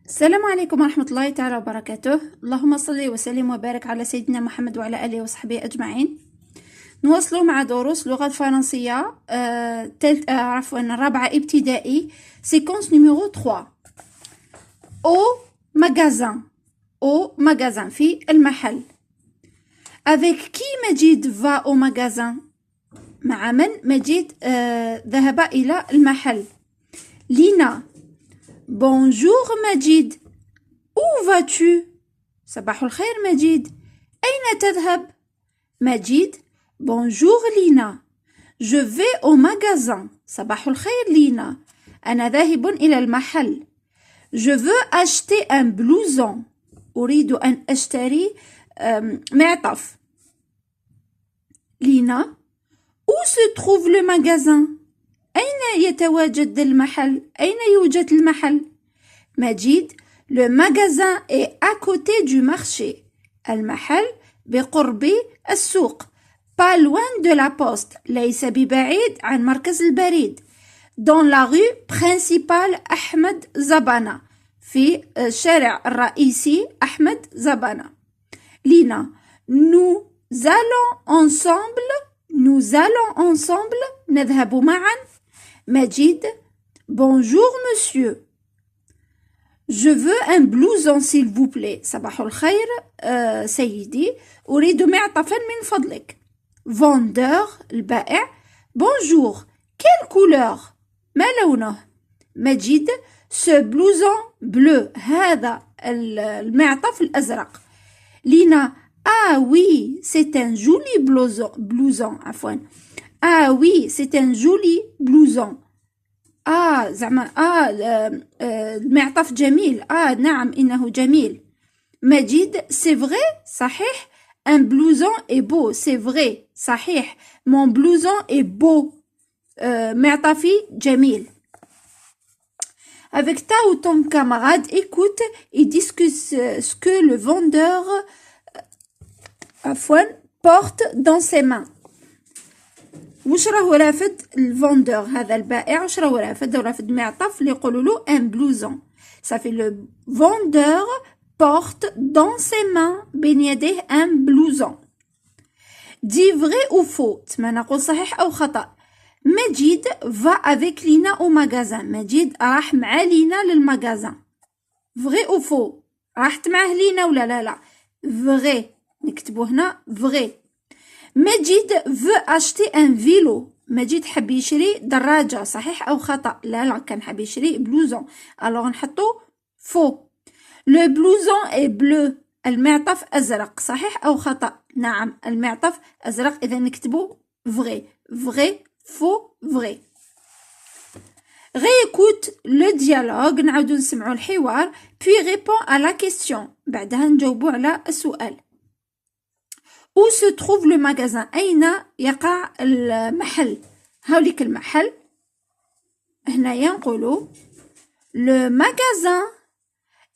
السلام عليكم ورحمة الله تعالى وبركاته. اللهم صل وسلم وبارك على سيدنا محمد وعلى آله وصحبه أجمعين. نواصل مع دروس اللغة الفرنسية رابعة ابتدائي séquence numéro 3 au magasin في المحل. Avec qui مجيد va au magasin؟ مع من مجيد ذهب إلى المحل؟ لينا. Bonjour مجيد. Où vas-tu؟ صباح الخير مجيد. أين تذهب؟ مجيد. Bonjour لينا. Je vais au magasin. صباح الخير لينا. أنا ذاهب إلى المحل. Je veux acheter un blouson. أريد أن أشتري معطف. لينا. Où se trouve le magasin؟ أين يتواجد المحل؟ أين يوجد المحل؟ مجيد. Le magasin est à côté du marché. المحل بقرب السوق. Pas loin de la poste. ليس ببعيد عن مركز البريد. Dans la rue principale أحمد زبانة. في الشارع الرئيسي أحمد زبانة. لينا. Nous allons ensemble. نذهب معا. مجيد. Bonjour monsieur. Je veux un blouson s'il vous plaît. صباح الخير سيدي. أريد معطفا من فضلك. Vendeur البائع. Bonjour. Quelle couleur؟ ما لونه؟ مجيد. Ce blouson bleu. هذا المعطف الأزرق. لينا. Ah oui, c'est un joli blouson. عفوا. Ah oui, c'est un joli blouson. زعما المعطف جميل. نعم إنه جميل. مجيد. C'est vrai صحيح. Un blouson est beau. C'est vrai صحيح. Mon blouson est beau. معطفي جميل. Avec ta ou ton camarade, écoute et discute ce que le vendeur porte dans ses mains. وش راه رافد الفوندور هذا البائع؟ وش راه رافد معطف اللي يقولوا له ان بلوزون. صافي لو فوندور porte dans ses mains بين يديه ان بلوزون. دي vrai ou faux؟ تما نقول صحيح او خطأ. مجيد va avec لينا au magasin. مجيد راح مع لينا للمغازان. vrai ou faux؟ راحت معه لينا ولا لا؟ vrai. نكتبو هنا vrai. مجيد veut acheter un vélo. مجيد حب يشري دراجة. صحيح أو خطأ؟ لا كان حب يشري بلوزون. ألوغ نحطو faux. Le blouson est bleu. المعطف أزرق. صحيح أو خطأ؟ نعم المعطف أزرق. إذا نكتبو vrai. Vrai, faux, vrai. Réécoute le dialogue. نعاودو نسمعو الحوار. Puis réponds à la question. بعدها نجاوبو على السؤال. Où se trouve le magasin؟ أين يقع المحل؟ هاوليك المحل. هنايا نقولو le magasin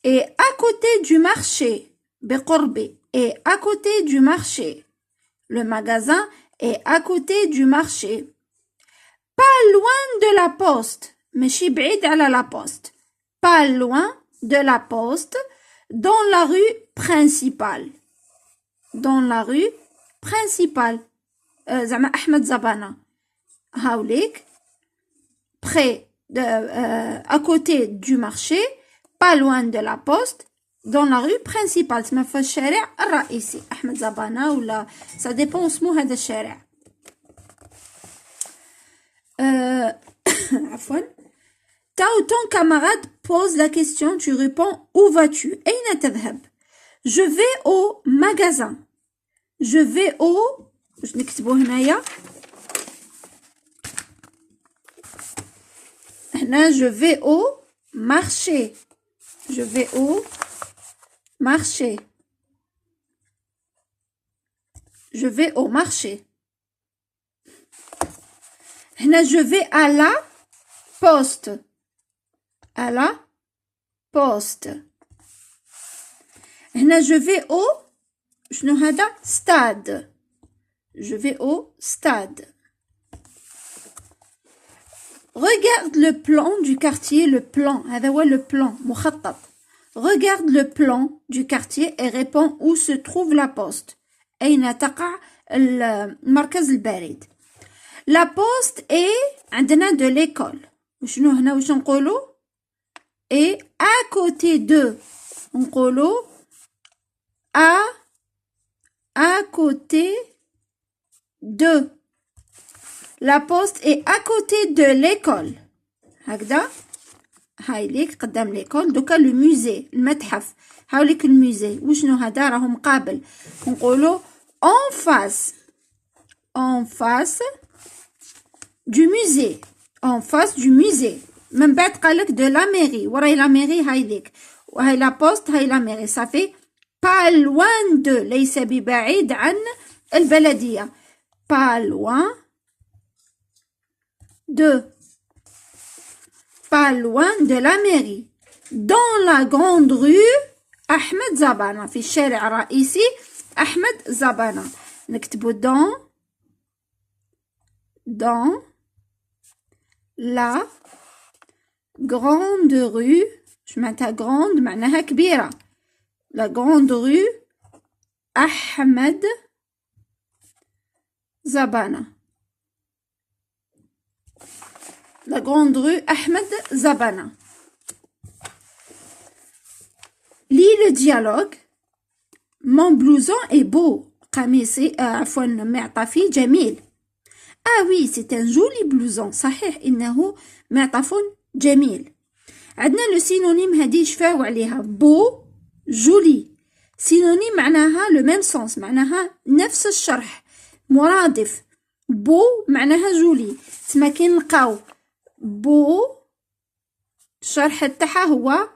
est à côté du marché. بقرب. est à côté du marché. Le magasin est à côté du marché. Pas loin de la poste. ماشي بعيد على la poste. Pas loin de la poste. Dans la rue principale. Dans la rue principale. زعما أحمد زبانة. هاوليك. Près de, à côté du marché. Pas loin de la poste. Dans la rue principale. تسمى في الشارع الرئيسي. أحمد زبانة ولا ça dépend اسمو هذا الشارع. عفوا. Ta ou ton camarade pose la question. Tu réponds où vas-tu؟ أين تذهب؟ Je vais au magasin. Je vais au. باش نكتبو هنايا. هنا je vais au marché. Je vais au marché. Je vais au marché. هنا je vais à la poste. À la poste. هنا je vais au. شنو هذا؟ stade. Je vais au stade. Regarde le plan du quartier. Le plan. هذا هو le plan. مخطط. regarde le plan du quartier et répond où se trouve la poste. أين تقع المركز البريد. La poste est عندنا de l'école. وشنو هنا واش نقولوا؟ et à côté de نقولوا à côté de. La poste est à côté de l'école. هكذا هاي ليك قدام ليكول. دوكا لو موزي المتحف هاوليك الموزي وشنو هذا راهو مقابل نقولوا en face du musée. En face du musée. من بعد قالك de la mairie. وراي la mairie هاي ليك وهاي la poste هاي la mairie. ça fait pas loin de. ليس ببعيد عن البلدية. pas loin de. pas loin de la mairie. Dans la grande rue أحمد زبانة. في الشارع الرئيسي أحمد زبانة. نكتبو dans la grande rue. شو معناتها grande؟ معناها كبيرة. la grande rue أحمد زبانة. la grande rue أحمد زبانة. lis le dialogue. mon blouson est beau. قميصي عفوا معطفي جميل. ah oui c'est un joli blouson. صحيح إنه معطف جميل. عندنا لو سينونيم هذه شفاو عليها beau joli. سينونيم معناها لو ميم سونس معناها نفس الشرح مرادف. beau معناها جولي. تسمى كي نلقاو beau الشرح تاعها هو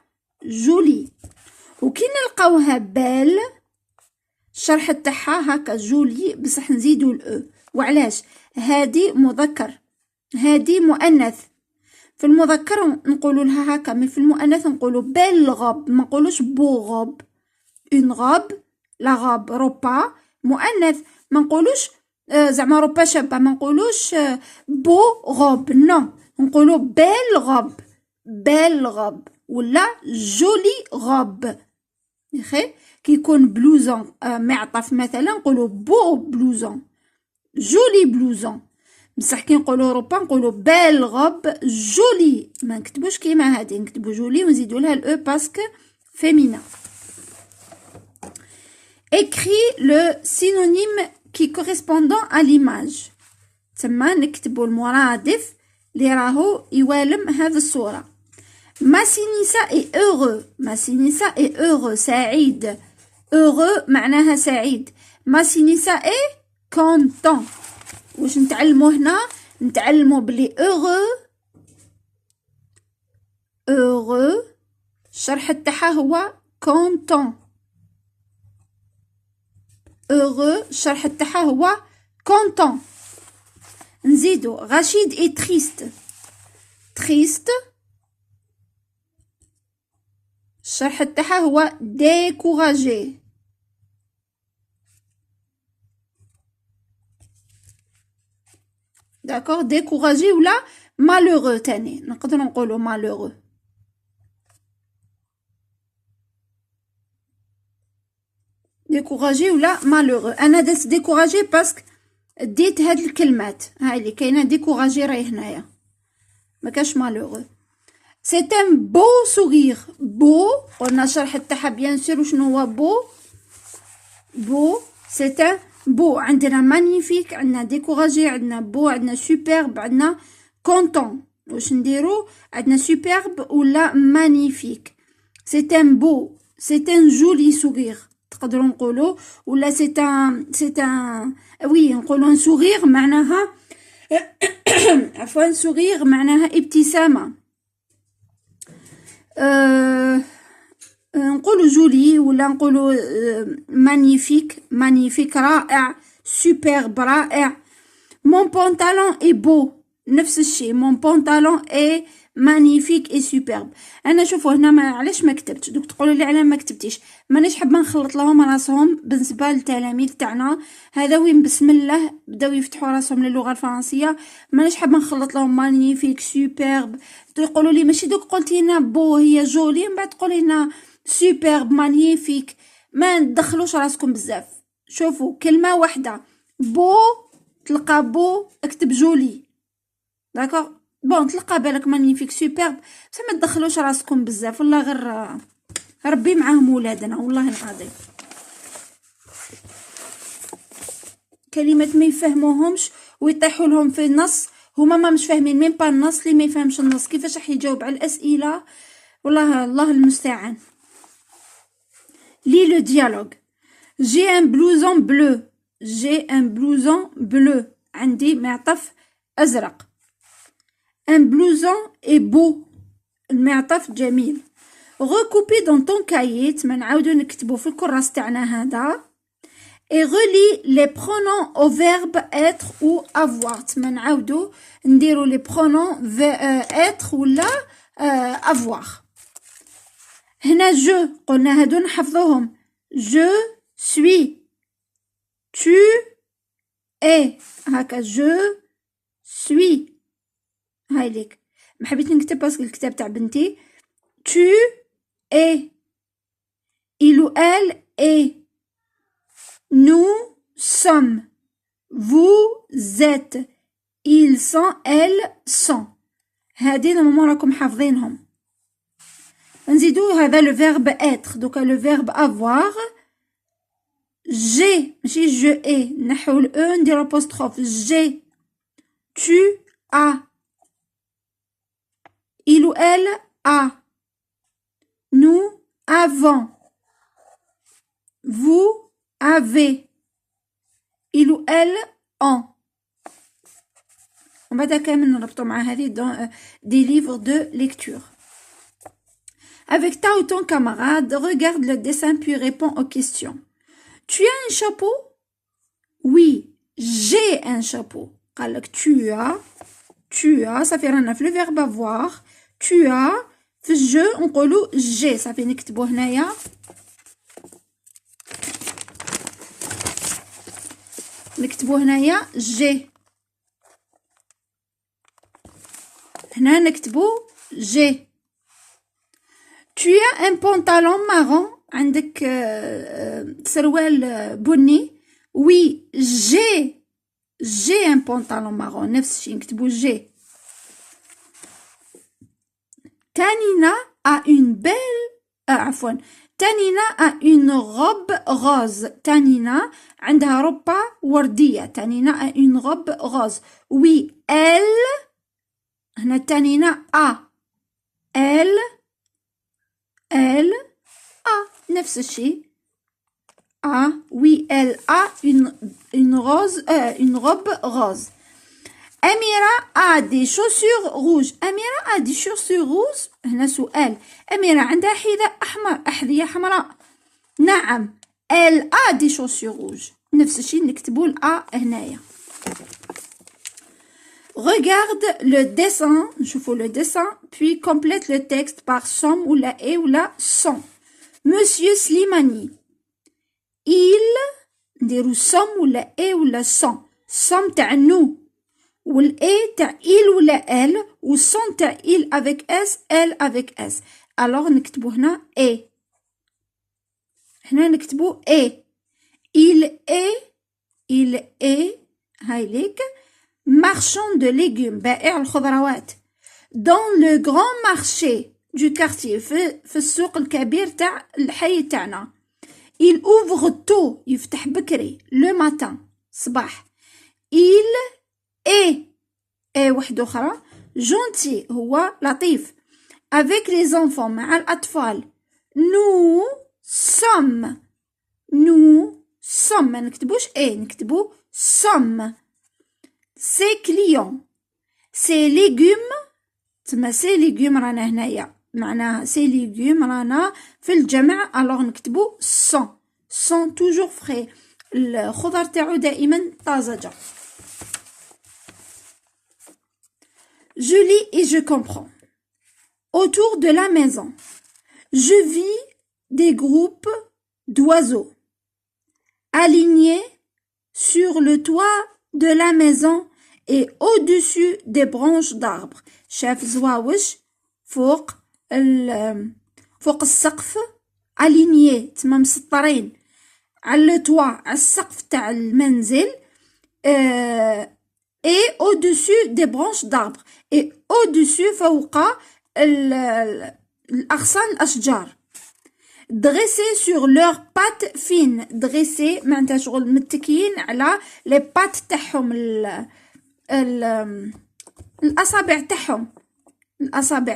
جولي وكي نلقاوها بال الشرح تاعها هكا جولي بصح نزيدو الاو. وعلاش؟ هادي مذكر هادي مؤنث. في المذكر نقولوا لها هكا مي في المؤنث نقولوا بيل غوب ما نقولوش بو غوب. اون غوب لا غوب روبا مؤنث ما نقولوش زعما روبا شابه ما نقولوش بو غوب نو نقولوا بيل غوب بيل غوب ولا جولي غوب. يخي كي يكون بلوزون معطف مثلا نقولوا بو بلوزون جولي بلوزون. بصح كي نقولوا روبا نقولوا بيل غوب جولي. ما نكتبوش كيما هادي نكتبوا جولي ونزيدوا لها الاو باسكو فيمينا. écris le synonyme qui correspondant à l'image. تما نكتبوا المرادف اللي راهو يوالم هذه الصورة. ماسينيسا est heureux. ماسينيسا est heureux سعيد. heureux معناها سعيد. ماسينيسا est content. واش نتعلموا هنا؟ نتعلموا بلي heureux الشرح تاعها هو content. heureux الشرح تاعها هو content. نزيدو رشيد est triste الشرح تاعها هو découragé. داكور découragé ولا malheureux تاني نقدروا نقولوا malheureux. découragé ولا malheureux. انا درت découragé باسكو ديت هاد الكلمات هاي اللي كاينه découragé راهي هنايا ما كاش malheureux. c'est un beau sourire. beau قلنا شرح تاعها بيان سور وشنو هو beau c'est un beau. عندنا magnifique عندنا découragé عندنا beau عندنا superbe عندنا content. واش نديرو؟ عندنا superbe ولا magnifique. c'est un beau c'est un joli sourire تقدروا نقولوا ولا c'est un oui نقولوا un sourire معناها عفوا sourire معناها ابتسامة. نقولوا جولي ولا نقولوا magnifique رائع superbe رائع. mon pantalon est beau نفس الشيء mon pantalon est magnifique et superbe. انا شوفوا هنا ما علاش ما كتبتش دوك تقولوا لي علاه ما كتبتيش. مانيش حابه نخلط لهم راسهم بالنسبه للتلاميذ تاعنا هذا وين بسم الله بداو يفتحوا راسهم للغه الفرنسيه. مانيش حابه نخلط لهم magnifique superbe. يقولوا لي ماشي دوك قلتي لنا بو هي جولي من بعد تقولي لنا superbe magnifique ما ندخلوش راسكم بزاف شوفوا كلمه واحده بو تلقى بو اكتب جولي داكوغ بون تلقى بالك مانيفيك سوبرب بصح ما تدخلوش راسكم بزاف والله غير ربي معاهم ولادنا والله العظيم كلمات ما يفهموهمش ويطيحوا لهم في النص هما ما مش فاهمين ميم با النص اللي ما يفهمش النص كيفاش راح يجاوب على الاسئله والله الله المستعان لي لو ديالوغ جي ان بلوزون بلو جي ان بلوزون بلو عندي معطف ازرق ان بلوزون اي بو المعطف جميل recouper dans ton cahier تما نعاودو نكتبو في الكراس تاعنا هذا et relie les pronoms au verbe être ou avoir تما نعاودو نديرو les pronoms être ولا avoir هنا je قلنا هادو نحفظوهم je suis tu es هكا je suis هاي ليك ما حبيت نكتب باسكو الكتاب تاع بنتي tu es il ou elle est nous sommes vous êtes ils sont elles sont هادي نورمالمون راكم حافظينهم نزيدو هذا لو فيرب être دوكا لو فيرب avoir j'ai ماشي je ai نحو ال e ندير apostrophe j'ai tu as il ou elle a nous avons vous avez il ou elle ont وبعد كامل نربطو مع هذه des livres de lecture. Avec ta ou ton camarade, regarde le dessin puis réponds aux questions. Tu as un chapeau? Oui, j'ai un chapeau. قالك tu as ça fait رانا في le verbe avoir. Tu as في الجو نقولو j'ai ça fait نكتبو هنايا j'ai هنا نكتبو j'ai. Tu as un pantalon marron عندك سروال بني. Oui, j'ai un pantalon marron نفس الشيء نكتبو j'ai. Tanina a une belle عفوا Tanina a une robe rose. Tanina عندها ربة وردية. Tanina a une robe rose. Oui, elle هنا Tanina a elle a نفس الشيء a. Oui, elle a une robe rose. Amira a des chaussures rouges. Amira a des chaussures rouges. هنا سؤال. أميرة عندها حذاء أحمر أحذية حمراء. نعم. Elle a des chaussures rouges. نفس الشيء نكتبوا a هنايا. Regarde le dessin. نشوفوا le dessin puis complète le texte par somme ou la et ou la son. Monsieur Slimani. Il نديرو somme ou la et ou la son. Somme تاع nous. والاي تاع il ولا elle والصون تاع il avec s elle avec s. alors نكتبو هنا a. هنا نكتبو a. il est هاي ليك marchand de légumes بائع الخضروات dans le grand marché du quartier في السوق الكبير تاع الحي تاعنا. il ouvre tôt يفتح بكري le matin صباح. il ايه واحدة أخرى gentil هو لطيف avec les enfants مع الأطفال. nous sommes ما نكتبوش ايه نكتبو sommes. ses clients ses légumes تما ses légumes رانا هنايا معناها ses légumes رانا في الجمع alors نكتبو sont toujours frais الخضر تاعو دائما طازجة. Je lis et je comprends. Autour de la maison, je vis des groupes d'oiseaux alignés sur le toit de la maison et au-dessus des branches d'arbres. شاف زواوش فوق السقف alignés تما مسطرين على لو توا على السقف تاع المنزل et au-dessus des branches d'arbres et au-dessus فوق الأغصان الأشجار dressés sur leurs pattes fines dressés معناتها شغل متكيين على les pattes تاعهم الأصابع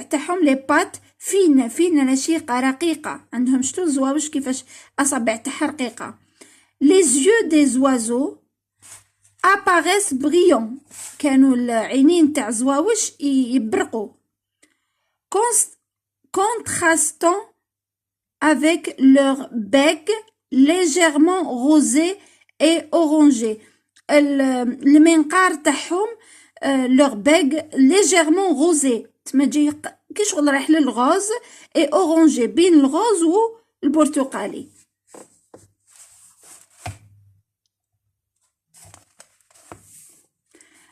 تاعهم les pattes fines نشيقة رقيقة عندهم شتو الزواوش كيفاش أصابع تاعها رقيقة les yeux des oiseaux apparaissent brillants كانوا العينين تاع زواوش يبرقوا contrastant avec leur bec légèrement rosé et orangé المنقار تاعهم leur bec légèrement rosé تما جاي كي شغل رايح للغوز et orangé بين الغوز والبرتقالي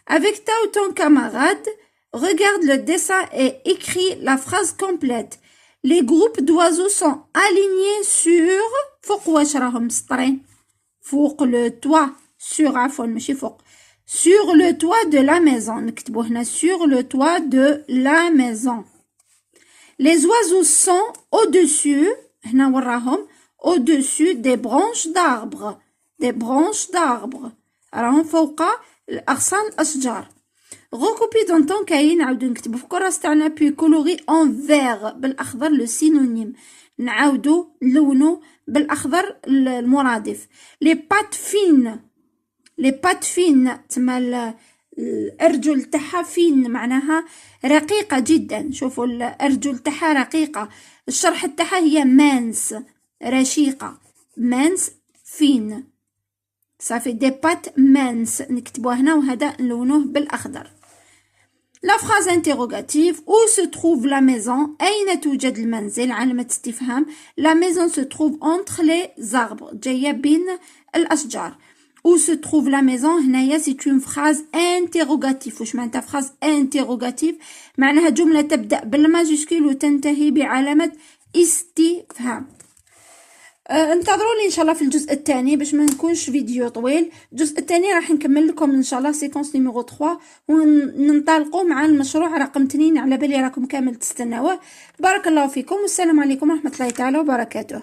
Avec ta ou ton camarade, regarde le dessin et écris la phrase complète. Les groupes d'oiseaux sont alignés sur فوق واش راهم مسطرين فوق le toit sur عفوا ماشي فوق sur le toit de la maison نكتبو هنا sur le toit de la maison. Les oiseaux sont au-dessus هنا وراهم au-dessus des branches d'arbres راهم فوق الأغصان الأشجار. Recopier dans ton cahier نعاودو نكتبو في الكراس تاعنا puis colorer en vert بالأخضر le synonyme نعاودو نلونو بالأخضر المرادف. Les pattes fines تما الأرجل تاعها فين معناها رقيقة جدا شوفوا الأرجل تاعها رقيقة الشرح تاعها هي مانس رشيقة مانس فين صافي دي بات مانس نكتبوها هنا وهذا نلونوه بالاخضر. لا فراز انتيروغاتيف او se trouve la maison اين توجد المنزل علامة استفهام la maison se trouve entre les arbres جاية بين الاشجار او se trouve la maison هنايا سي اون فراز انتيروغاتيف. واش معناتها فراز انتيروغاتيف معناها جملة تبدأ بالماجيسكول وتنتهي بعلامة استفهام. انتظروني ان شاء الله في الجزء الثاني باش ما نكونش فيديو طويل. الجزء الثاني راح نكمل لكم ان شاء الله سيكونس نيميرو 3 وننطلقوا مع المشروع رقم 2 على بالي راكم كامل تستناوه. بارك الله فيكم والسلام عليكم ورحمة الله تعالى وبركاته.